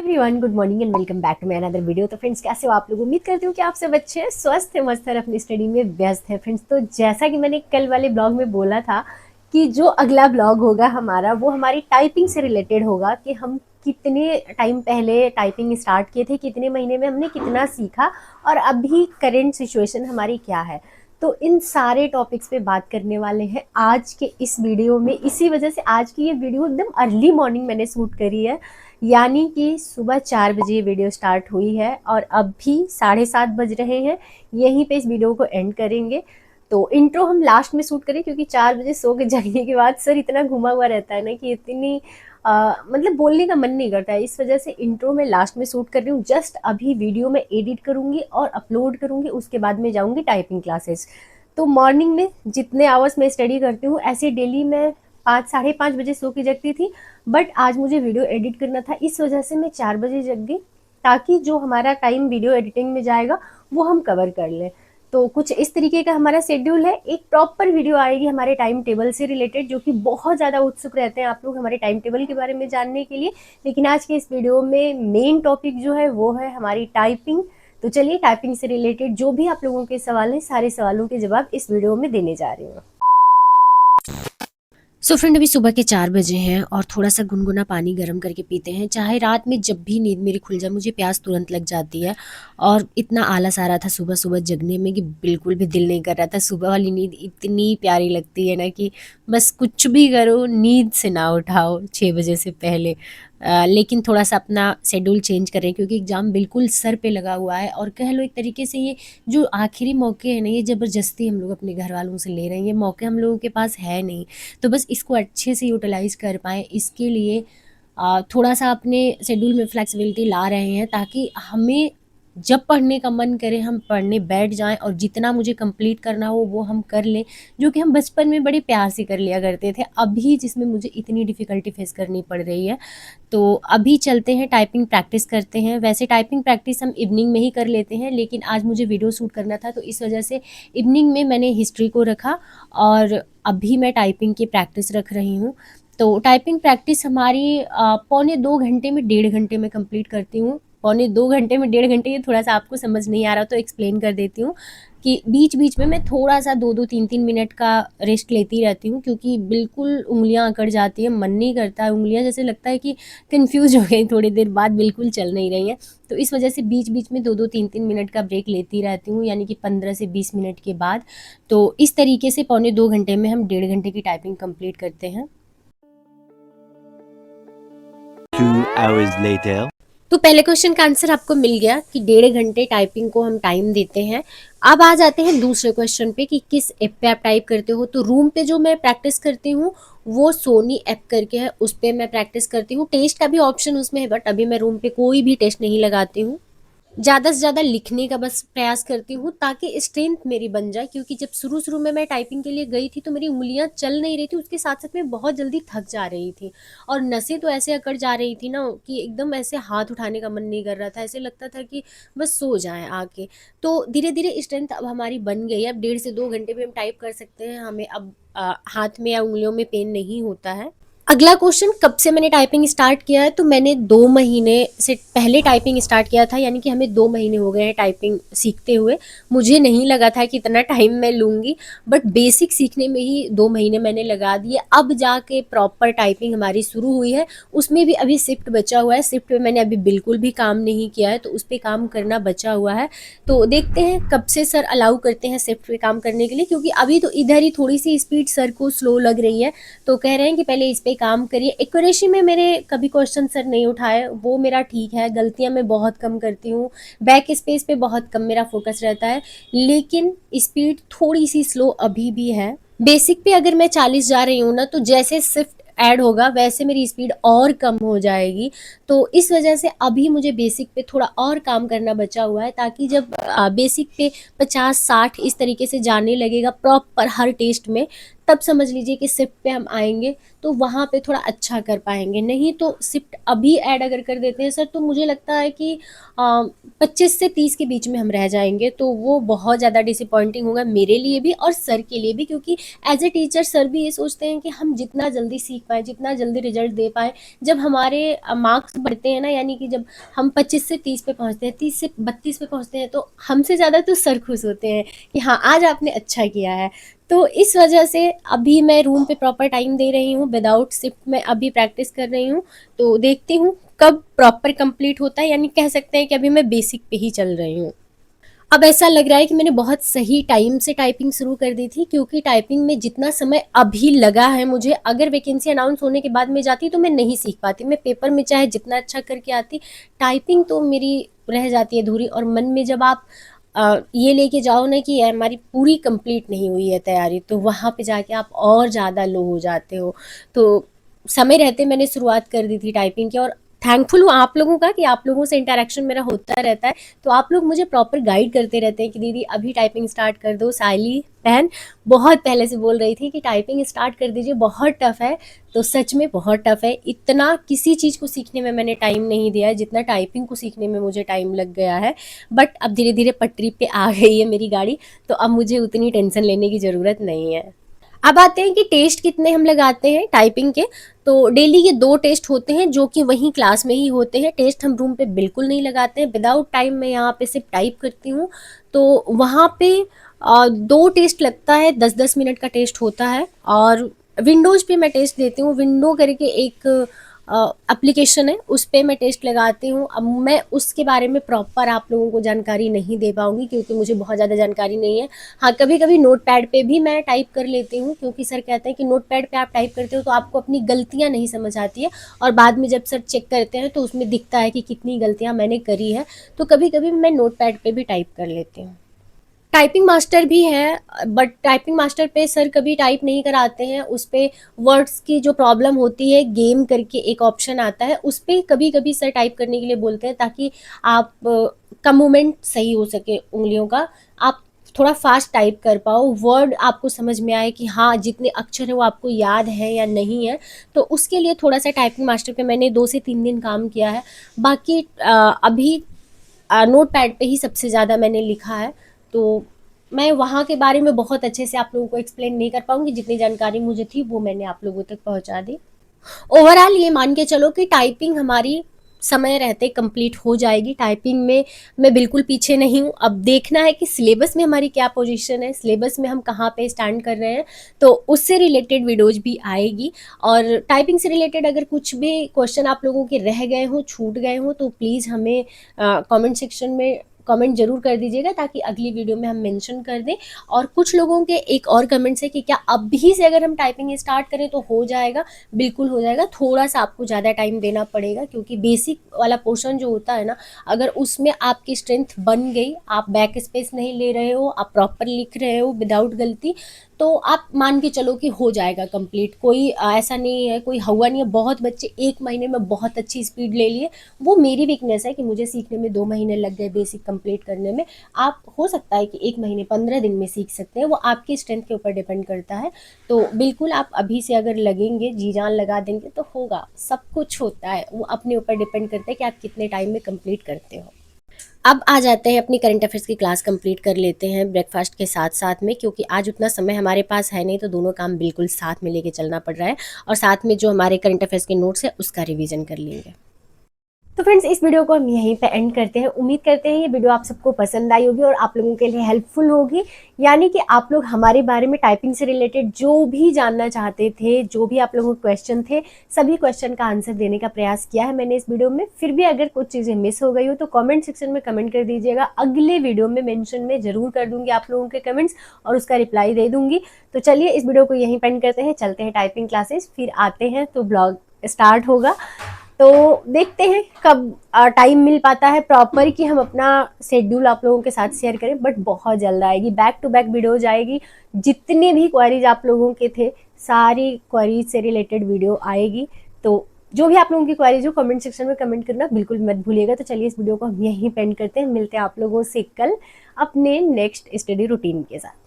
Everyone, good morning and welcome back to my another video. तो friends, कैसे हो आप लोग? उम्मीद करती हूँ कि आप सब अच्छे हैं, स्वस्थ हैं, मस्त हैं, अपनी स्टडी में व्यस्त हैं। फ्रेंड्स, तो जैसा कि मैंने कल वाले ब्लॉग में बोला था कि जो अगला ब्लॉग होगा हमारा वो हमारी टाइपिंग से रिलेटेड होगा कि हम कितने टाइम पहले टाइपिंग स्टार्ट किए थे, कितने महीने में हमने कितना सीखा और अभी करेंट सिचुएशन हमारी क्या है। तो इन सारे टॉपिक्स पे बात करने वाले हैं आज के इस वीडियो में। इसी वजह से आज की ये वीडियो एकदम अर्ली मॉर्निंग मैंने शूट करी है, यानी कि सुबह 4 बजे वीडियो स्टार्ट हुई है और अभी 7:30 बज रहे हैं। यहीं पे इस वीडियो को एंड करेंगे। तो इंट्रो हम लास्ट में शूट करें क्योंकि 4 बजे सो के जगने के बाद सर इतना घुमा हुआ रहता है ना कि इतनी मतलब बोलने का मन नहीं करता है। इस वजह से इंट्रो में लास्ट में शूट कर रही हूँ। जस्ट अभी वीडियो में एडिट करूँगी और अपलोड करूँगी, उसके बाद में जाऊँगी टाइपिंग क्लासेस। तो मॉर्निंग में जितने आवर्स में स्टडी करती हूँ, ऐसे डेली मैं 5 साढ़े 5 बजे सो के जगती थी, बट आज मुझे वीडियो एडिट करना था, इस वजह से मैं 4 बजे जग गई ताकि जो हमारा टाइम वीडियो एडिटिंग में जाएगा वो हम कवर कर लें। तो कुछ इस तरीके का हमारा शेड्यूल है। एक प्रॉपर वीडियो आएगी हमारे टाइम टेबल से रिलेटेड, जो कि बहुत ज़्यादा उत्सुक रहते हैं आप लोग हमारे टाइम टेबल के बारे में जानने के लिए। लेकिन आज के इस वीडियो में मेन टॉपिक जो है वो है हमारी टाइपिंग। तो चलिए, टाइपिंग से रिलेटेड जो भी आप लोगों के सवाल हैं, सारे सवालों के जवाब इस वीडियो में देने जा रही हूँ। सो फ्रेंड, अभी सुबह के 4 बजे हैं और थोड़ा सा गुनगुना पानी गर्म करके पीते हैं। चाहे रात में जब भी नींद मेरी खुल जाए, मुझे प्यास तुरंत लग जाती है और इतना आलस आ रहा था सुबह सुबह जगने में कि बिल्कुल भी दिल नहीं कर रहा था। सुबह वाली नींद इतनी प्यारी लगती है ना कि बस कुछ भी करो, नींद से ना उठाओ 6 बजे से पहले। लेकिन थोड़ा सा अपना शेड्यूल चेंज करें क्योंकि एग्ज़ाम बिल्कुल सर पे लगा हुआ है और कह लो एक तरीके से ये जो आखिरी मौके हैं ना, ये ज़बरदस्ती हम लोग अपने घर वालों से ले रहे हैं। ये मौके हम लोगों के पास है नहीं, तो बस इसको अच्छे से यूटिलाइज़ कर पाएँ, इसके लिए थोड़ा सा अपने शेड्यूल में फ्लेक्सिबिलिटी ला रहे हैं ताकि हमें जब पढ़ने का मन करे हम पढ़ने बैठ जाएं और जितना मुझे कंप्लीट करना हो वो हम कर लें, जो कि हम बचपन में बड़े प्यार से कर लिया करते थे। अभी जिसमें मुझे इतनी डिफ़िकल्टी फेस करनी पड़ रही है, तो अभी चलते हैं टाइपिंग प्रैक्टिस करते हैं। वैसे टाइपिंग प्रैक्टिस हम इवनिंग में ही कर लेते हैं, लेकिन आज मुझे वीडियो शूट करना था तो इस वजह से इवनिंग में मैंने हिस्ट्री को रखा और अभी मैं टाइपिंग की प्रैक्टिस रख रही हूँ। तो टाइपिंग प्रैक्टिस हमारी पौने 2 घंटे में 1.5 घंटे में कंप्लीट करती हूँ। पौने 2 घंटे में 1.5 घंटे, ये थोड़ा सा आपको समझ नहीं आ रहा तो एक्सप्लेन कर देती हूँ कि बीच बीच में मैं थोड़ा सा 2-2 3-3 मिनट का रेस्ट लेती रहती हूँ क्योंकि बिल्कुल उंगलियां अकड़ जाती है, मन नहीं करता है। उंगलियां जैसे लगता है कि कंफ्यूज हो गई, थोड़ी देर बाद बिल्कुल चल नहीं रही है। तो इस वजह से बीच बीच में 2-2 3-3 मिनट का ब्रेक लेती रहती हूँ, यानी कि 15 से 20 मिनट के बाद। तो इस तरीके से पौने 2 घंटे में हम 1.5 घंटे की टाइपिंग कंप्लीट करते हैं। 2 hours later. तो पहले क्वेश्चन का आंसर आपको मिल गया कि 1.5 घंटे टाइपिंग को हम टाइम देते हैं। अब आ जाते हैं दूसरे क्वेश्चन पे कि किस ऐप पे आप टाइप करते हो। तो रूम पे जो मैं प्रैक्टिस करती हूँ वो सोनी ऐप करके है, उस पर मैं प्रैक्टिस करती हूँ। टेस्ट का भी ऑप्शन उसमें है, बट अभी मैं रूम पे कोई भी टेस्ट नहीं लगाती हूँ। ज़्यादा से ज़्यादा लिखने का बस प्रयास करती हूँ ताकि स्ट्रेंथ मेरी बन जाए, क्योंकि जब शुरू में मैं टाइपिंग के लिए गई थी तो मेरी उंगलियां चल नहीं रही थी, उसके साथ साथ मैं बहुत जल्दी थक जा रही थी और नसें तो ऐसे अकड़ जा रही थी ना कि एकदम ऐसे हाथ उठाने का मन नहीं कर रहा था, ऐसे लगता था कि बस सो जाएं आके। तो धीरे धीरे स्ट्रेंथ अब हमारी बन गई है। अब 1.5 से 2 घंटे भी हम टाइप कर सकते हैं, हमें अब हाथ में या उंगलियों में पेन नहीं होता है। अगला क्वेश्चन, कब से मैंने टाइपिंग स्टार्ट किया है? तो मैंने 2 महीने से पहले टाइपिंग स्टार्ट किया था, यानी कि हमें 2 महीने हो गए हैं टाइपिंग सीखते हुए। मुझे नहीं लगा था कि इतना टाइम मैं लूँगी, बट बेसिक सीखने में ही 2 महीने मैंने लगा दिए। अब जाके प्रॉपर टाइपिंग हमारी शुरू हुई है, उसमें भी अभी शिफ्ट बचा हुआ है। शिफ्ट पे मैंने अभी बिल्कुल भी काम नहीं किया है, तो उस पर काम करना बचा हुआ है। तो देखते हैं कब से सर अलाउ करते हैं शिफ्ट पे काम करने के लिए, क्योंकि अभी तो इधर ही थोड़ी सी स्पीड सर को स्लो लग रही है, तो कह रहे हैं कि पहले इस पे काम करिए। एक्यूरेसी में मेरे कभी क्वेश्चन सर नहीं उठाए, वो मेरा ठीक है। गलतियां मैं बहुत कम करती हूँ, बैक स्पेस पे बहुत कम मेरा फोकस रहता है, लेकिन स्पीड थोड़ी सी स्लो अभी भी है। बेसिक पे अगर मैं 40 जा रही हूँ ना, तो जैसे शिफ्ट ऐड होगा वैसे मेरी स्पीड और कम हो जाएगी। तो इस वजह से अभी मुझे बेसिक पे थोड़ा और काम करना बचा हुआ है, ताकि जब बेसिक पे 50-60 इस तरीके से जाने लगेगा प्रॉपर हर टेस्ट में, तब समझ लीजिए कि शिफ्ट पे हम आएंगे तो वहाँ पे थोड़ा अच्छा कर पाएंगे। नहीं तो शिफ्ट अभी ऐड अगर कर देते हैं सर, तो मुझे लगता है कि 25 से 30 के बीच में हम रह जाएंगे, तो वो बहुत ज़्यादा डिसअपॉइंटिंग होगा मेरे लिए भी और सर के लिए भी, क्योंकि एज ए टीचर सर भी ये सोचते हैं कि हम जितना जल्दी सीख पाएँ, जितना जल्दी रिजल्ट दे पाएँ। जब हमारे मार्क्स बढ़ते हैं ना, यानी कि जब हम 25 से 30 पे पहुँचते हैं, 30 से 32 पे पहुँचते हैं, तो हमसे ज़्यादा तो सर खुश होते हैं कि हाँ, आज आपने अच्छा किया है। तो इस वजह से अभी मैं रूम पे प्रॉपर टाइम दे रही हूँ, विदाउट शिफ्ट मैं अभी प्रैक्टिस कर रही हूँ। तो देखती हूँ कब प्रॉपर कंप्लीट होता है, यानी कह सकते हैं कि अभी मैं बेसिक पे ही चल रही हूँ। अब ऐसा लग रहा है कि मैंने बहुत सही टाइम से टाइपिंग शुरू कर दी थी, क्योंकि टाइपिंग में जितना समय अभी लगा है मुझे, अगर वैकेंसी अनाउंस होने के बाद में जाती तो मैं नहीं सीख पाती। मैं पेपर में चाहे जितना अच्छा करके आती, टाइपिंग तो मेरी रह जाती है अधूरी। और मन में जब आप ये लेके जाओ ना कि हमारी पूरी कंप्लीट नहीं हुई है तैयारी, तो वहाँ पे जाके आप और ज़्यादा लो हो जाते हो। तो समय रहते मैंने शुरुआत कर दी थी टाइपिंग की, और थैंकफुल हूँ आप लोगों का कि आप लोगों से इंटरेक्शन मेरा होता रहता है। तो आप लोग मुझे प्रॉपर गाइड करते रहते हैं कि दीदी अभी टाइपिंग स्टार्ट कर दो। साइली बहन बहुत पहले से बोल रही थी कि टाइपिंग स्टार्ट कर दीजिए, बहुत टफ है। तो सच में बहुत टफ है। इतना किसी चीज़ को सीखने में मैंने टाइम नहीं दिया है जितना टाइपिंग को सीखने में मुझे टाइम लग गया है। बट अब धीरे धीरे पटरी पे आ गई है मेरी गाड़ी, तो अब मुझे उतनी टेंशन लेने की ज़रूरत नहीं है। अब आते हैं कि टेस्ट कितने हम लगाते हैं टाइपिंग के। तो डेली के 2 टेस्ट होते हैं जो कि वहीं क्लास में ही होते हैं। टेस्ट हम रूम पे बिल्कुल नहीं लगाते हैं। विदाउट टाइम मैं यहाँ पे सिर्फ टाइप करती हूँ, तो वहाँ पे 2 टेस्ट लगता है, 10-10 मिनट का टेस्ट होता है। और विंडोज़ पे मैं टेस्ट देती हूँ। विंडो करके एक एप्लीकेशन है, उस पे मैं टेस्ट लगाती हूँ। अब मैं उसके बारे में प्रॉपर आप लोगों को जानकारी नहीं दे पाऊँगी, क्योंकि मुझे बहुत ज़्यादा जानकारी नहीं है। हाँ, कभी-कभी नोटपैड पे भी मैं टाइप कर लेती हूँ, क्योंकि सर कहते हैं कि नोटपैड पे आप टाइप करते हो तो आपको अपनी गलतियाँ नहीं समझ आती है, और बाद में जब सर चेक करते हैं तो उसमें दिखता है कि कितनी गलतियाँ मैंने करी है। तो कभी-कभी मैं नोटपैड पे भी टाइप कर लेती हूँ। टाइपिंग मास्टर भी है, बट टाइपिंग मास्टर पे सर कभी टाइप नहीं कराते हैं। उस पे वर्ड्स की जो प्रॉब्लम होती है, गेम करके एक ऑप्शन आता है, उस पे कभी-कभी सर टाइप करने के लिए बोलते हैं, ताकि आप का मूवमेंट सही हो सके उंगलियों का, आप थोड़ा फास्ट टाइप कर पाओ, वर्ड आपको समझ में आए कि हाँ, जितने अक्षर है वो आपको याद है या नहीं है। तो उसके लिए थोड़ा-सा टाइपिंग मास्टर पे मैंने 2 से 3 दिन काम किया है। बाकी अभी नोटपैड पे ही सबसे ज़्यादा मैंने लिखा है। तो मैं वहाँ के बारे में बहुत अच्छे से आप लोगों को एक्सप्लेन नहीं कर पाऊँगी। जितनी जानकारी मुझे थी वो मैंने आप लोगों तक पहुँचा दी। ओवरऑल ये मान के चलो कि टाइपिंग हमारी समय रहते कंप्लीट हो जाएगी। टाइपिंग में मैं बिल्कुल पीछे नहीं हूँ। अब देखना है कि सिलेबस में हमारी क्या पोजीशन है, सिलेबस में हम कहाँ पे स्टैंड कर रहे हैं, तो उससे रिलेटेड वीडियोज़ भी आएगी। और टाइपिंग से रिलेटेड अगर कुछ भी क्वेश्चन आप लोगों के रह गए हों, छूट गए हों, तो प्लीज़ हमें कमेंट सेक्शन में कमेंट ज़रूर कर दीजिएगा, ताकि अगली वीडियो में हम मेंशन कर दें। और कुछ लोगों के एक और कमेंट्स है कि क्या अभी से अगर हम टाइपिंग स्टार्ट करें तो हो जाएगा? बिल्कुल हो जाएगा। थोड़ा-सा आपको ज़्यादा टाइम देना पड़ेगा, क्योंकि बेसिक वाला पोर्शन जो होता है ना, अगर उसमें आपकी स्ट्रेंथ बन गई, आप बैक स्पेस नहीं ले रहे हो, आप प्रॉपर लिख रहे हो विदाउट गलती, तो आप मान के चलो कि हो जाएगा कंप्लीट। कोई ऐसा नहीं है, कोई हुआ नहीं है। बहुत बच्चे 1 महीने में बहुत अच्छी स्पीड ले लिए। वो मेरी वीकनेस है कि मुझे सीखने में 2 महीने लग गए बेसिक कंप्लीट करने में। आप हो सकता है कि 1 महीने 15 दिन में सीख सकते हैं, वो आपकी स्ट्रेंथ के ऊपर डिपेंड करता है। तो बिल्कुल आप अभी से अगर लगेंगे, जी जान लगा देंगे तो होगा। सब कुछ होता है, वो अपने ऊपर डिपेंड करता है कि आप कितने टाइम में कंप्लीट करते हो। अब आ जाते हैं अपनी करंट अफेयर्स की क्लास कंप्लीट कर लेते हैं ब्रेकफास्ट के साथ साथ में, क्योंकि आज उतना समय हमारे पास है नहीं, तो दोनों काम बिल्कुल साथ में लेके चलना पड़ रहा है। और साथ में जो हमारे करंट अफेयर्स के नोट्स है उसका रिवीजन कर लेंगे। तो फ्रेंड्स, इस वीडियो को हम यहीं पे एंड करते हैं। उम्मीद करते हैं ये वीडियो आप सबको पसंद आई होगी और आप लोगों के लिए हेल्पफुल होगी। यानी कि आप लोग हमारे बारे में टाइपिंग से रिलेटेड जो भी जानना चाहते थे, जो भी आप लोगों के क्वेश्चन थे, सभी क्वेश्चन का आंसर देने का प्रयास किया है मैंने इस वीडियो में। फिर भी अगर कुछ चीज़ें मिस हो गई हो तो कमेंट सेक्शन में कमेंट कर दीजिएगा। अगले वीडियो में मेंशन में जरूर कर दूंगी आप लोगों के कमेंट्स और उसका रिप्लाई दे दूंगी। तो चलिए इस वीडियो को यहीं पे एंड करते हैं, चलते हैं टाइपिंग क्लासेस, फिर आते हैं तो ब्लॉग स्टार्ट होगा। तो देखते हैं कब टाइम मिल पाता है प्रॉपर कि हम अपना शेड्यूल आप लोगों के साथ शेयर करें। बट बहुत जल्द आएगी, बैक टू बैक वीडियो जाएगी। जितने भी क्वेरीज आप लोगों के थे, सारी क्वेरीज से रिलेटेड वीडियो आएगी। तो जो भी आप लोगों की क्वेरीज हो, कमेंट सेक्शन में कमेंट करना बिल्कुल मत भूलिएगा। तो चलिए इस वीडियो को हम यहीं पे एंड करते हैं। मिलते हैं आप लोगों से कल अपने नेक्स्ट स्टडी रूटीन के साथ।